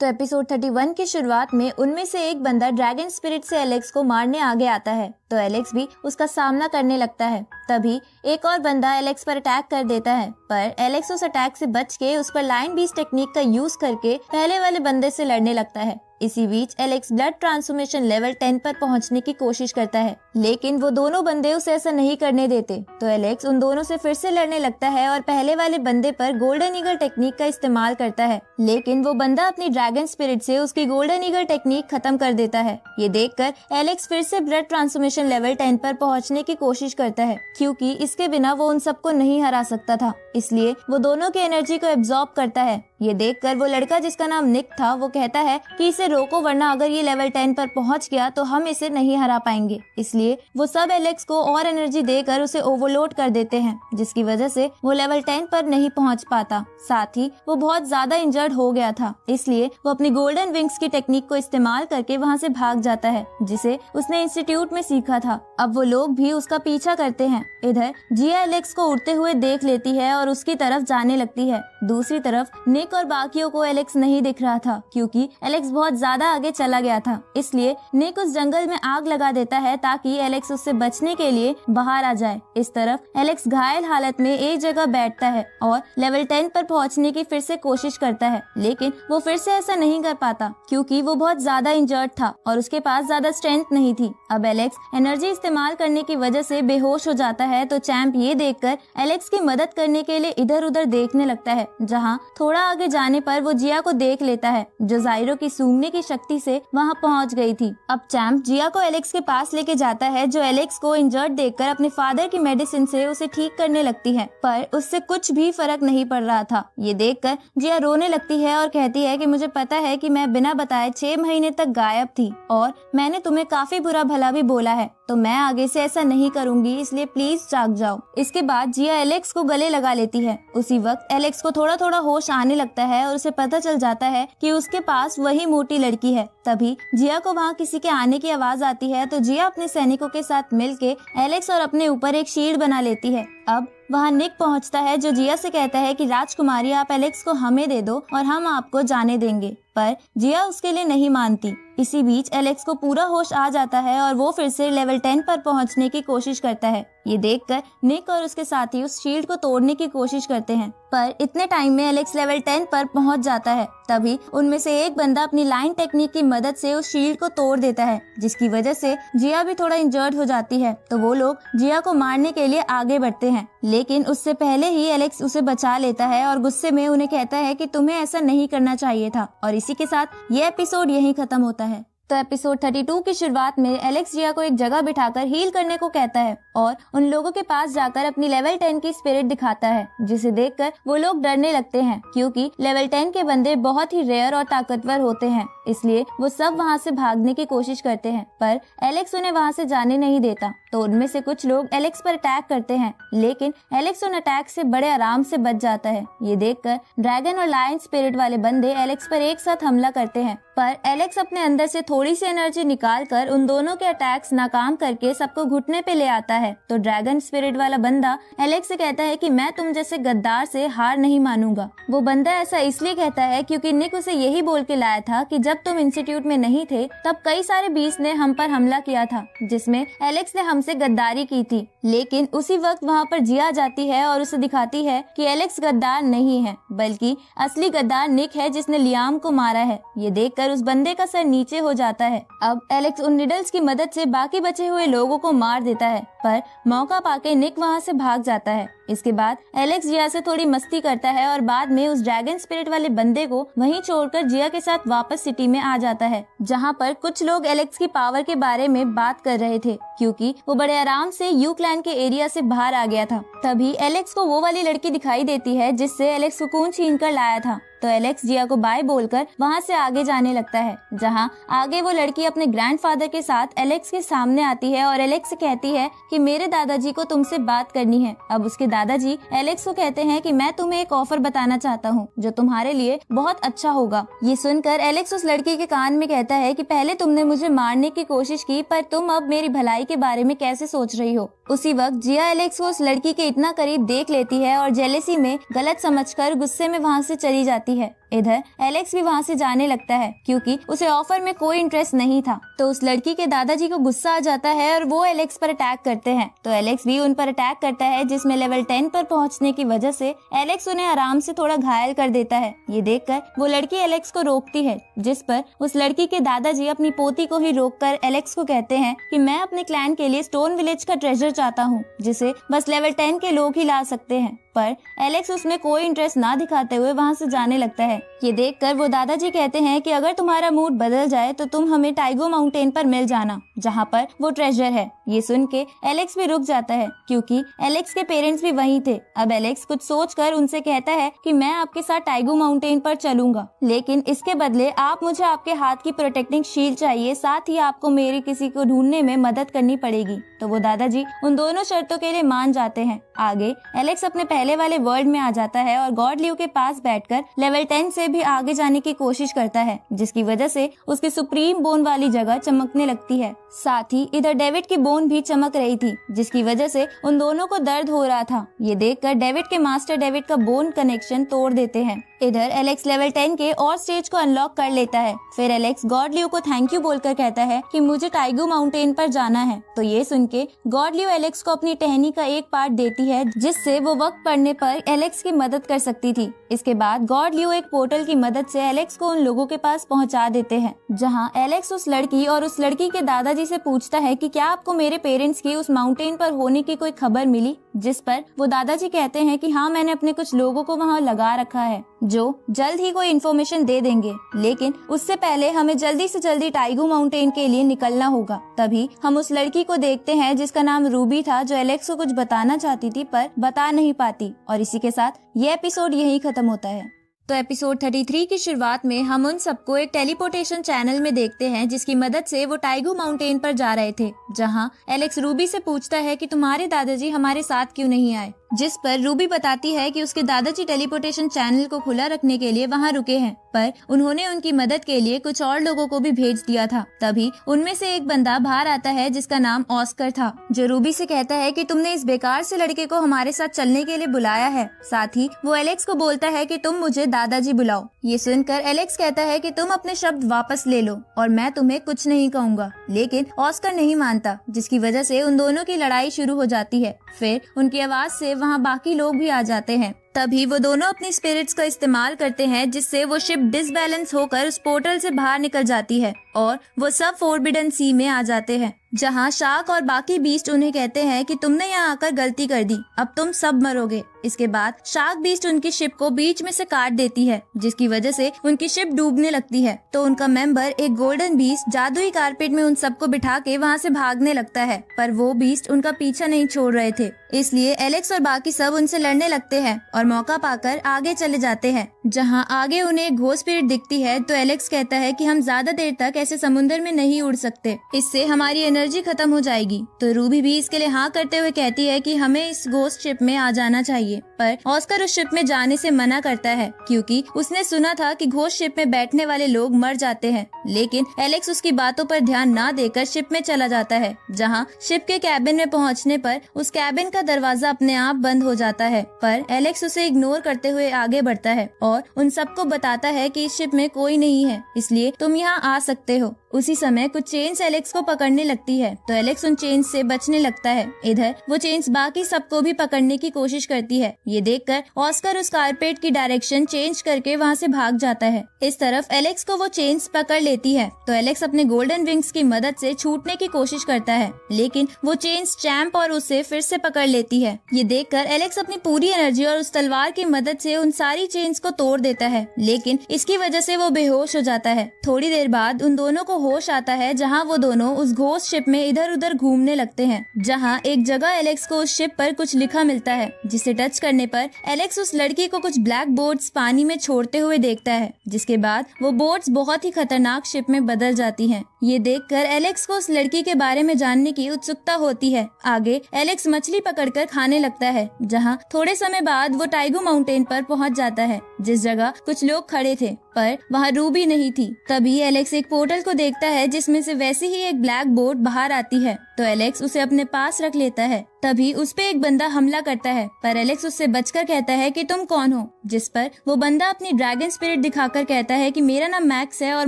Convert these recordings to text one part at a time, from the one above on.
तो एपिसोड 31 की शुरुआत में उनमें से एक बंदा ड्रैगन स्पिरिट से एलेक्स को मारने आगे आता है, तो एलेक्स भी उसका सामना करने लगता है। तभी एक और बंदा एलेक्स पर अटैक कर देता है, पर एलेक्स उस अटैक से बच के उस पर लाइन बीस्ट टेक्निक का यूज करके पहले वाले बंदे से लड़ने लगता है। इसी बीच एलेक्स ब्लड ट्रांसफॉर्मेशन लेवल 10 पर पहुंचने की कोशिश करता है, लेकिन वो दोनों बंदे उसे ऐसा नहीं करने देते। तो एलेक्स उन दोनों से फिर से लड़ने लगता है और पहले वाले बंदे पर गोल्डन ईगल टेक्निक का इस्तेमाल करता है, लेकिन वो बंदा अपनी ड्रैगन स्पिरिट से उसकी गोल्डन ईगल टेक्निक खत्म कर देता है। ये देखकर एलेक्स फिर से ब्लड ट्रांसफॉर्मेशन लेवल 10 पर पहुंचने की कोशिश करता है, क्योंकि इसके बिना वो उन सबको नहीं हरा सकता था, इसलिए वो दोनों की एनर्जी को एब्जॉर्ब करता है। ये देखकर वो लड़का जिसका नाम निक था वो कहता है कि इसे रोको, वरना अगर ये लेवल 10 पर पहुंच गया तो हम इसे नहीं हरा पाएंगे। इसलिए वो सब एलेक्स को और एनर्जी देकर उसे ओवरलोड कर देते हैं, जिसकी वजह से वो लेवल 10 पर नहीं पहुंच पाता। साथ ही वो बहुत ज्यादा इंजर्ड हो गया था, इसलिए वो अपनी गोल्डन विंग्स की टेक्निक को इस्तेमाल करके वहाँ से भाग जाता है, जिसे उसने इंस्टीट्यूट में सीखा था। अब वो लोग भी उसका पीछा करते हैं। इधर जिया एलेक्स को उड़ते हुए देख लेती है और उसकी तरफ जाने लगती है। दूसरी तरफ निक और बाकियों को एलेक्स नहीं दिख रहा था, क्योंकि एलेक्स बहुत ज्यादा आगे चला गया था। इसलिए निक उस जंगल में आग लगा देता है ताकि एलेक्स उससे बचने के लिए बाहर आ जाए। इस तरफ एलेक्स घायल हालत में एक जगह बैठता है और लेवल 10 पर पहुंचने की फिर से कोशिश करता है, लेकिन वो फिर से ऐसा नहीं कर पाता, क्योंकि वो बहुत ज्यादा इंजर्ड था और उसके पास ज्यादा स्ट्रेंथ नहीं थी। अब एलेक्स एनर्जी इस्तेमाल करने की वजह से बेहोश हो जाता है, तो चैंप ये देखकर एलेक्स की मदद करने के लिए इधर उधर देखने लगता है। जहाँ थोड़ा आगे जाने पर वो जिया को देख लेता है, जो जायरो की सूंघने की शक्ति से वहाँ पहुँच गई थी। अब चैंप जिया को एलेक्स के पास लेके जाता है, जो एलेक्स को इंजर्ड देखकर अपने फादर की मेडिसिन से उसे ठीक करने लगती है, पर उससे कुछ भी फर्क नहीं पड़ रहा था। ये देखकर जिया रोने लगती है और कहती है कि मुझे पता है कि मैं बिना बताए 6 महीने तक गायब थी और मैंने तुम्हें काफी बुरा भला भी बोला है, तो मैं आगे से ऐसा नहीं करूंगी, इसलिए प्लीज जाग जाओ। इसके बाद जिया एलेक्स को गले लगा लेती है। उसी वक्त एलेक्स को थोड़ा थोड़ा होश आने लगता है और उसे पता चल जाता है कि उसके पास वही मोटी लड़की है। तभी जिया को वहाँ किसी के आने की आवाज आती है, तो जिया अपने सैनिकों के साथ मिलके एलेक्स और अपने ऊपर एक शील्ड बना लेती है। अब वहाँ निक पहुँचता है, जो जिया से कहता है कि राजकुमारी आप एलेक्स को हमें दे दो और हम आपको जाने देंगे, पर जिया उसके लिए नहीं मानती। इसी बीच एलेक्स को पूरा होश आ जाता है और वो फिर से लेवल 10 पर पहुंचने की कोशिश करता है। ये देखकर निक और उसके साथी उस शील्ड को तोड़ने की कोशिश करते हैं, पर इतने टाइम में एलेक्स लेवल 10 पर पहुंच जाता है। तभी उनमें से एक बंदा अपनी लाइन टेक्निक की मदद से उस शील्ड को तोड़ देता है, जिसकी वजह से जिया भी थोड़ा इंजर्ड हो जाती है। तो वो लोग जिया को मारने के लिए आगे बढ़ते हैं, लेकिन उससे पहले ही एलेक्स उसे बचा लेता है और गुस्से में उन्हें कहता है कि तुम्हें ऐसा नहीं करना चाहिए था। और इसी के साथ ये एपिसोड यहीं खत्म होता है। तो एपिसोड 32 की शुरुआत में एलेक्स जिया को एक जगह बिठाकर हील करने को कहता है और उन लोगों के पास जाकर अपनी लेवल 10 की स्पिरिट दिखाता है, जिसे देखकर वो लोग डरने लगते हैं, क्योंकि लेवल 10 के बंदे बहुत ही रेयर और ताकतवर होते हैं। इसलिए वो सब वहाँ से भागने की कोशिश करते हैं, पर एलेक्स उन्हें वहाँ से जाने नहीं देता। तो उनमें से कुछ लोग एलेक्स पर अटैक करते हैं, लेकिन एलेक्स उन अटैक से बड़े आराम से बच जाता है। ये देखकर ड्रैगन और लायन स्पिरिट वाले बंदे एलेक्स पर एक साथ हमला करते हैं, पर एलेक्स अपने अंदर से थोड़ी सी एनर्जी निकालकर उन दोनों के अटैक्स नाकाम करके सबको घुटने पे ले आता है। तो ड्रैगन स्पिरिट वाला बंदा एलेक्स से कहता है कि मैं तुम जैसे गद्दार से हार नहीं मानूंगा। वो बंदा ऐसा इसलिए कहता है क्योंकि निक उसे यही बोल के लाया था कि जब तुम इंस्टीट्यूट में नहीं थे तब कई सारे बीस्ट ने हम पर हमला किया था, जिसमें एलेक्स ने हमसे गद्दारी की थी। लेकिन उसी वक्त वहाँ पर जिया जाती है और उसे दिखाती है कि एलेक्स गद्दार नहीं है, बल्कि असली गद्दार निक है, जिसने लियाम को मारा है। ये देखकर उस बंदे का सर नीचे हो जाता है। अब एलेक्स उन निडल्स की मदद से बाकी बचे हुए लोगों को मार देता है, पर मौका पाके निक वहाँ से भाग जाता है। इसके बाद एलेक्स जिया से थोड़ी मस्ती करता है और बाद में उस ड्रैगन स्पिरिट वाले बंदे को वहीं छोड़कर जिया के साथ वापस सिटी में आ जाता है, जहाँ पर कुछ लोग एलेक्स की पावर के बारे में बात कर रहे थे, क्योंकि वो बड़े आराम से यू क्लैन के एरिया से बाहर आ गया था। तभी एलेक्स को वो वाली लड़की दिखाई देती है जिससे एलेक्स को खून छीन कर लाया था। तो एलेक्स जिया को बाय बोलकर वहाँ से आगे जाने लगता है, जहाँ आगे वो लड़की अपने ग्रैंडफादर के साथ एलेक्स के सामने आती है और एलेक्स से कहती है कि मेरे दादाजी को तुमसे बात करनी है। अब उसके दादाजी एलेक्स को कहते हैं कि मैं तुम्हें एक ऑफर बताना चाहता हूँ जो तुम्हारे लिए बहुत अच्छा होगा। ये सुनकर एलेक्स उस लड़की के कान में कहता है कि पहले तुमने मुझे मारने की कोशिश की, पर तुम अब मेरी भलाई के बारे में कैसे सोच रही हो। उसी वक्त जिया एलेक्स को उस लड़की के इतना करीब देख लेती है और जेलेसी में गलत समझकर गुस्से में वहाँ से चली जाती जाती है। इधर एलेक्स भी वहाँ से जाने लगता है क्योंकि उसे ऑफर में कोई इंटरेस्ट नहीं था। तो उस लड़की के दादाजी को गुस्सा आ जाता है और वो एलेक्स पर अटैक करते हैं। तो एलेक्स भी उन पर अटैक करता है, जिसमें लेवल 10 पर पहुंचने की वजह से एलेक्स उन्हें आराम से थोड़ा घायल कर देता है। ये देखकर वो लड़की एलेक्स को रोकती है, जिस पर उस लड़की के दादाजी अपनी पोती को ही रोककर एलेक्स को कहते हैं कि मैं अपने क्लैन के लिए स्टोन विलेज का ट्रेजर चाहता हूँ, जिसे बस लेवल 10 के लोग ही ला सकते हैं। पर एलेक्स उसमें कोई इंटरेस्ट ना दिखाते हुए वहाँ से जाने लगता है। ये देखकर वो दादाजी कहते हैं कि अगर तुम्हारा मूड बदल जाए तो तुम हमें टाइगो माउंटेन पर मिल जाना, जहाँ पर वो ट्रेजर है। ये सुन के एलेक्स भी रुक जाता है क्योंकि एलेक्स के पेरेंट्स भी वहीं थे। अब एलेक्स कुछ सोचकर उनसे कहता है कि मैं आपके साथ टाइगो माउंटेन पर चलूंगा, लेकिन इसके बदले आप मुझे आपके हाथ की प्रोटेक्टिंग शील्ड चाहिए, साथ ही आपको मेरी किसी को ढूंढने में मदद करनी पड़ेगी। तो वो दादाजी उन दोनों शर्तों के लिए मान जाते हैं। आगे एलेक्स अपने पहले वाले वर्ल्ड में आ जाता है और गॉड ल्यू के पास बैठकर लेवल 10 से भी आगे जाने की कोशिश करता है, जिसकी वजह से उसकी सुप्रीम बोन वाली जगह चमकने लगती है। साथ ही इधर डेविड की बोन भी चमक रही थी, जिसकी वजह से उन दोनों को दर्द हो रहा था। ये देखकर डेविड के मास्टर डेविड का बोन कनेक्शन तोड़ देते हैं। इधर एलेक्स लेवल 10 के और स्टेज को अनलॉक कर लेता है। फिर एलेक्स गॉड ल्यू को थैंक यू बोलकर कहता है कि मुझे टाइगो माउंटेन पर जाना है। तो ये सुन के गॉड ल्यू एलेक्स को अपनी टहनी का एक पार्ट देती है, जिससे वो वक्त पड़ने पर एलेक्स की मदद कर सकती थी। इसके बाद गॉड ल्यू एक पोर्टल की मदद से एलेक्स को उन लोगों के पास पहुंचा देते हैं, जहां एलेक्स उस लड़की और उस लड़की के दादाजी से पूछता है कि क्या आपको मेरे पेरेंट्स की उस माउंटेन पर होने की कोई खबर मिली, जिस पर वो दादाजी कहते हैं कि हाँ, मैंने अपने कुछ लोगों को वहाँ लगा रखा है जो जल्द ही कोई इन्फॉर्मेशन दे देंगे, लेकिन उससे पहले हमें जल्दी से जल्दी टाइगो माउंटेन के लिए निकलना होगा। तभी हम उस लड़की को देखते हैं जिसका नाम रूबी था, जो एलेक्स को कुछ बताना चाहती थी पर बता नहीं पाती। और इसी के साथ ये एपिसोड यही खत्म होता है। तो एपिसोड 33 की शुरुआत में हम उन सबको एक टेलीपोर्टेशन चैनल में देखते हैं, जिसकी मदद से वो टाइगो माउंटेन पर जा रहे थे, जहां एलेक्स रूबी से पूछता है कि तुम्हारे दादाजी हमारे साथ क्यों नहीं आए, जिस पर रूबी बताती है कि उसके दादाजी टेलीपोर्टेशन चैनल को खुला रखने के लिए वहां रुके हैं, पर उन्होंने उनकी मदद के लिए कुछ और लोगों को भी भेज दिया था। तभी उनमें से एक बंदा बाहर आता है जिसका नाम ऑस्कर था, जो रूबी से कहता है कि तुमने इस बेकार से लड़के को हमारे साथ चलने के लिए बुलाया है। साथ ही वो एलेक्स को बोलता है कि तुम मुझे दादाजी बुलाओ। ये सुनकर एलेक्स कहता है कि तुम अपने शब्द वापस ले लो और मैं तुम्हें कुछ नहीं कहूँगा, लेकिन ऑस्कर नहीं मानता, जिसकी वजह से उन दोनों की लड़ाई शुरू हो जाती है। फिर उनकी आवाज से वहाँ बाकी लोग भी आ जाते हैं। तभी वो दोनों अपनी स्पिरिट्स का इस्तेमाल करते हैं, जिससे वो शिप डिसबैलेंस होकर उस पोर्टल से बाहर निकल जाती है और वो सब फोरबिडन सी में आ जाते हैं, जहाँ शार्क और बाकी बीस्ट उन्हें कहते हैं कि तुमने यहाँ आकर गलती कर दी, अब तुम सब मरोगे। इसके बाद शार्क बीस्ट उनकी शिप को बीच में से काट देती है, जिसकी वजह से उनकी शिप डूबने लगती है। तो उनका मेंबर एक गोल्डन बीस्ट जादुई कारपेट में उन सबको बिठा के वहाँ से भागने लगता है, पर वो बीस्ट उनका पीछा नहीं छोड़ रहे थे, इसलिए एलेक्स और बाकी सब उनसे लड़ने लगते हैं और मौका पाकर आगे चले जाते हैं, जहां आगे उन्हें एक घोस्ट स्पिरिट दिखती है। तो एलेक्स कहता है कि हम ज्यादा देर तक ऐसे समुद्र में नहीं उड़ सकते, इससे हमारी एनर्जी खत्म हो जाएगी। तो रूबी भी इसके लिए हाँ करते हुए कहती है कि हमें इस घोस्ट शिप में आ जाना चाहिए, पर ऑस्कर उस शिप में जाने से मना करता है क्योंकि उसने सुना था कि घोस्ट शिप में बैठने वाले लोग मर जाते हैं। लेकिन एलेक्स उसकी बातों पर ध्यान ना देकर शिप में चला जाता है, जहाँ शिप के कैबिन में पहुँचने पर उस कैबिन का दरवाजा अपने आप बंद हो जाता है, पर एलेक्स उसे इग्नोर करते हुए आगे बढ़ता है और उन सबको बताता है कि इस शिप में कोई नहीं है, इसलिए तुम यहाँ आ सकते हो। उसी समय कुछ चेन्स एलेक्स को पकड़ने लगती है, तो एलेक्स उन चेन्स से बचने लगता है। इधर वो चेन्स बाकी सबको भी पकड़ने की कोशिश करती है। ये देखकर ऑस्कर उस कारपेट की डायरेक्शन चेंज करके वहाँ से भाग जाता है। इस तरफ एलेक्स को वो चेन्स पकड़ लेती है, तो एलेक्स अपने गोल्डन विंग्स की मदद से छूटने की कोशिश करता है, लेकिन वो चेन्स चैंप और उसे फिर से पकड़ लेती है। ये देखकर एलेक्स अपनी पूरी एनर्जी और उस तलवार की मदद से उन सारी चेन्स को तोड़ देता है, लेकिन इसकी वजह से वो बेहोश हो जाता है। थोड़ी देर बाद उन दोनों को होश आता है, जहां वो दोनों उस घोस्ट शिप में इधर उधर घूमने लगते हैं, जहां एक जगह एलेक्स को उस शिप पर कुछ लिखा मिलता है, जिसे टच करने पर एलेक्स उस लड़की को कुछ ब्लैक बोर्ड्स पानी में छोड़ते हुए देखता है, जिसके बाद वो बोर्ड्स बहुत ही खतरनाक शिप में बदल जाती हैं। ये देखकर एलेक्स को उस लड़की के बारे में जानने की उत्सुकता होती है। आगे एलेक्स मछली पकड़कर खाने लगता है, जहां थोड़े समय बाद वो टाइगो माउंटेन पर पहुंच जाता है, जिस जगह कुछ लोग खड़े थे, पर वहाँ रूबी नहीं थी। तभी एलेक्स एक पोर्टल को देखता है जिसमें से वैसे ही एक ब्लैक बोर्ड बाहर आती है, तो एलेक्स उसे अपने पास रख लेता है। तभी उस पे एक बंदा हमला करता है, पर एलेक्स उससे बचकर कहता है कि तुम कौन हो, जिस पर वो बंदा अपनी ड्रैगन स्पिरिट दिखाकर कहता है कि मेरा नाम मैक्स है और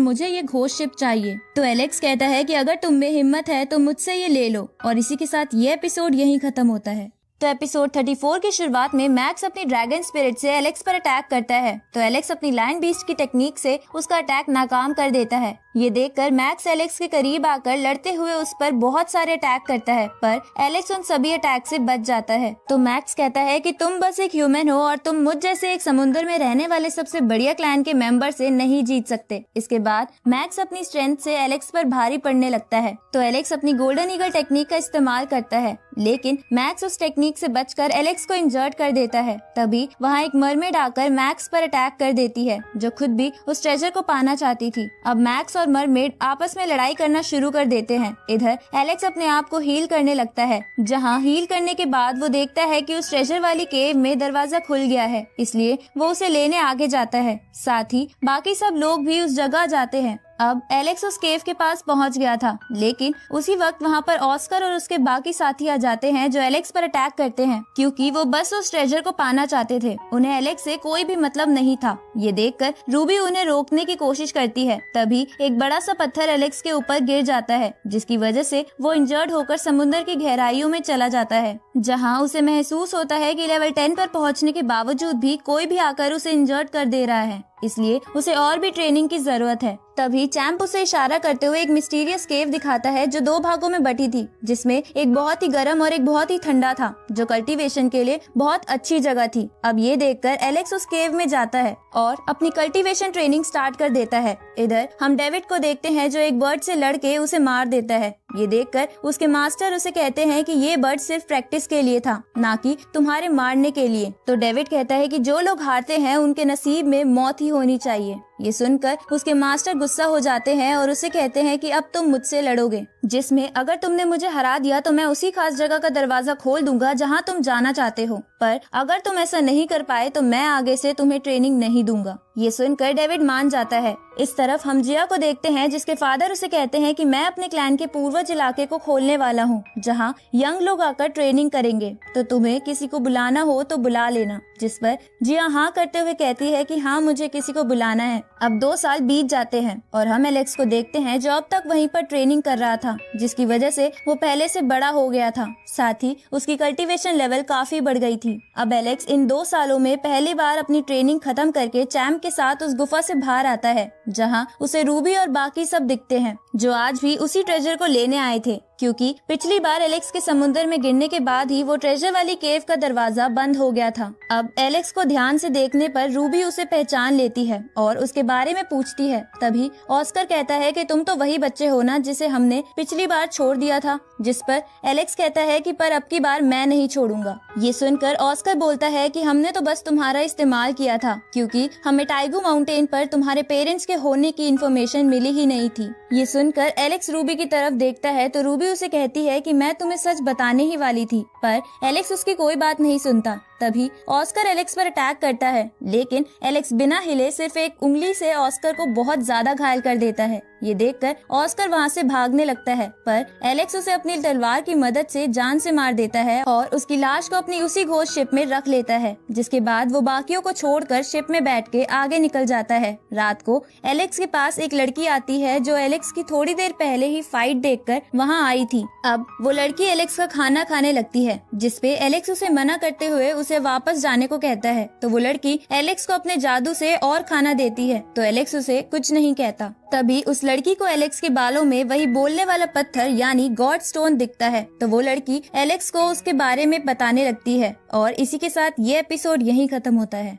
मुझे ये घोस्ट शिप चाहिए। तो एलेक्स कहता है कि अगर तुम में हिम्मत है तो मुझसे ये ले लो, और इसी के साथ ये एपिसोड यहीं खत्म होता है। तो एपिसोड 34 की शुरुआत में मैक्स अपनी ड्रैगन स्पिरिट से एलेक्स पर अटैक करता है, तो एलेक्स अपनी लायन बीस्ट की टेक्निक से उसका अटैक नाकाम कर देता है। ये देखकर मैक्स एलेक्स के करीब आकर लड़ते हुए उस पर बहुत सारे अटैक करता है, पर एलेक्स उन सभी अटैक से बच जाता है। तो मैक्स कहता है कि तुम बस एक ह्यूमन हो और तुम मुझ जैसे एक समुद्र में रहने वाले सबसे बढ़िया क्लैन के मेंबर से नहीं जीत सकते। इसके बाद मैक्स अपनी स्ट्रेंथ से एलेक्स पर भारी पड़ने लगता है, तो एलेक्स अपनी गोल्डन ईगल टेक्निक का इस्तेमाल करता है, लेकिन मैक्स उस टेक्निक से बचकर एलेक्स को इंजर्ड कर देता है। तभी वहाँ एक मरमेड आकर मैक्स पर अटैक कर देती है, जो खुद भी उस ट्रेजर को पाना चाहती थी। अब मैक्स और मरमेड आपस में लड़ाई करना शुरू कर देते हैं। इधर एलेक्स अपने आप को हील करने लगता है, जहाँ हील करने के बाद वो देखता है कि उस ट्रेजर वाली केव में दरवाजा खुल गया है, इसलिए वो उसे लेने आगे जाता है। साथ ही बाकी सब लोग भी उस जगह जाते हैं। अब एलेक्स उस केव के पास पहुंच गया था, लेकिन उसी वक्त वहां पर ऑस्कर और उसके बाकी साथी आ जाते हैं, जो एलेक्स पर अटैक करते हैं, क्योंकि वो बस उस ट्रेजर को पाना चाहते थे। उन्हें एलेक्स से कोई भी मतलब नहीं था। ये देखकर रूबी उन्हें रोकने की कोशिश करती है। तभी एक बड़ा सा पत्थर एलेक्स के ऊपर गिर जाता है, जिसकी वजह से वो इंजर्ड होकर समुद्र की गहराइयों में चला जाता है, जहाँ उसे महसूस होता है कि लेवल 10 पर पहुँचने के बावजूद भी कोई भी आकर उसे इंजर्ड कर दे रहा है, इसलिए उसे और भी ट्रेनिंग की जरूरत है। तभी चैंप उसे इशारा करते हुए एक मिस्टीरियस केव दिखाता है, जो 2 भागों में बटी थी, जिसमें एक बहुत ही गर्म और एक बहुत ही ठंडा था, जो कल्टीवेशन के लिए बहुत अच्छी जगह थी। अब ये देखकर एलेक्स उस केव में जाता है और अपनी कल्टीवेशन ट्रेनिंग स्टार्ट कर देता है। इधर हम डेविड को देखते हैं, जो एक बर्ड से लड़के उसे मार देता है। ये देखकर उसके मास्टर उसे कहते हैं कि ये बर्ड सिर्फ प्रैक्टिस के लिए था, ना कि तुम्हारे मारने के लिए। तो डेविड कहता है कि जो लोग हारते हैं उनके नसीब में मौत ही होनी चाहिए। ये सुनकर उसके मास्टर गुस्सा हो जाते हैं और उसे कहते हैं कि अब तुम मुझसे लड़ोगे, जिसमें अगर तुमने मुझे हरा दिया तो मैं उसी खास जगह का दरवाजा खोल दूंगा जहां तुम जाना चाहते हो, पर अगर तुम ऐसा नहीं कर पाए तो मैं आगे से तुम्हें ट्रेनिंग नहीं दूंगा। ये सुनकर डेविड मान जाता है। इस तरफ हम जिया को देखते हैं, जिसके फादर उसे कहते हैं कि मैं अपने क्लैन के पूर्वज इलाके को खोलने वाला हूँ, जहाँ यंग लोग आकर ट्रेनिंग करेंगे, तो तुम्हें किसी को बुलाना हो तो बुला लेना। जिस पर जिया हाँ करते हुए कहती है कि हाँ, मुझे किसी को बुलाना है। अब 2 साल बीत जाते हैं और हम एलेक्स को देखते हैं, जो अब तक वहीं पर ट्रेनिंग कर रहा था, जिसकी वजह से वो पहले से बड़ा हो गया था। साथ ही उसकी कल्टीवेशन लेवल काफी बढ़ गई थी। अब एलेक्स इन 2 सालों में पहली बार अपनी ट्रेनिंग खत्म करके चैंप के साथ उस गुफा से बाहर आता है, जहाँ उसे रूबी और बाकी सब दिखते हैं, जो आज भी उसी ट्रेजर को लेने आए थे, क्योंकि पिछली बार एलेक्स के समुद्र में गिरने के बाद ही वो ट्रेजर वाली केव का दरवाजा बंद हो गया था। अब एलेक्स को ध्यान से देखने पर रूबी उसे पहचान लेती है और उसके बारे में पूछती है। तभी ऑस्कर कहता है कि तुम तो वही बच्चे हो ना जिसे हमने पिछली बार छोड़ दिया था, जिस पर एलेक्स कहता है कि पर अब की बार मैं नहीं छोड़ूंगा। ये सुनकर ऑस्कर बोलता है कि हमने तो बस तुम्हारा इस्तेमाल किया था, क्योंकि हमें टाइगू माउंटेन पर तुम्हारे पेरेंट्स के होने की इन्फॉर्मेशन मिली ही नहीं थी। ये सुनकर एलेक्स रूबी की तरफ देखता है, तो रूबी उसे कहती है कि मैं तुम्हें सच बताने ही वाली थी, पर एलेक्स उसकी कोई बात नहीं सुनता। तभी ऑस्कर एलेक्स पर अटैक करता है, लेकिन एलेक्स बिना हिले सिर्फ एक उंगली से ऑस्कर को बहुत ज्यादा घायल कर देता है। ये देखकर ऑस्कर वहाँ से भागने लगता है, पर एलेक्स उसे अपनी तलवार की मदद से जान से मार देता है और उसकी लाश को अपनी उसी घोस्ट शिप में रख लेता है। जिसके बाद वो बाकियों को छोड़कर शिप में बैठ के आगे निकल जाता है। रात को एलेक्स के पास एक लड़की आती है, जो एलेक्स की थोड़ी देर पहले ही फाइट देखकर वहाँ आई थी। अब वो लड़की एलेक्स का खाना खाने लगती है, जिसपे एलेक्स उसे मना करते हुए उसे वापस जाने को कहता है। तो वो लड़की एलेक्स को अपने जादू से और खाना देती है, तो एलेक्स उसे कुछ नहीं कहता। तभी उस लड़की को एलेक्स के बालों में वही बोलने वाला पत्थर यानी गॉड स्टोन दिखता है। तो वो लड़की एलेक्स को उसके बारे में बताने लगती है और इसी के साथ ये एपिसोड यहीं खत्म होता है।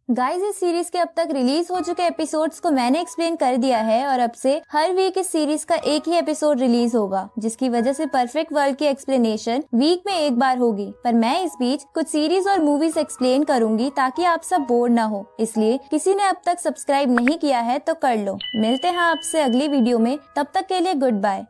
गाइज, इस सीरीज के अब तक रिलीज हो चुके एपिसोड्स को मैंने एक्सप्लेन कर दिया है और अब से हर वीक इस सीरीज का एक ही एपिसोड रिलीज होगा, जिसकी वजह से परफेक्ट वर्ल्ड की एक्सप्लेनेशन वीक में एक बार होगी। पर मैं इस बीच कुछ सीरीज और मूवीज एक्सप्लेन करूंगी ताकि आप सब बोर ना हो। इसलिए किसी ने अब तक सब्सक्राइब नहीं किया है तो कर लो। मिलते हैं आपसे अगली वीडियो में, तब तक के लिए गुड बाय।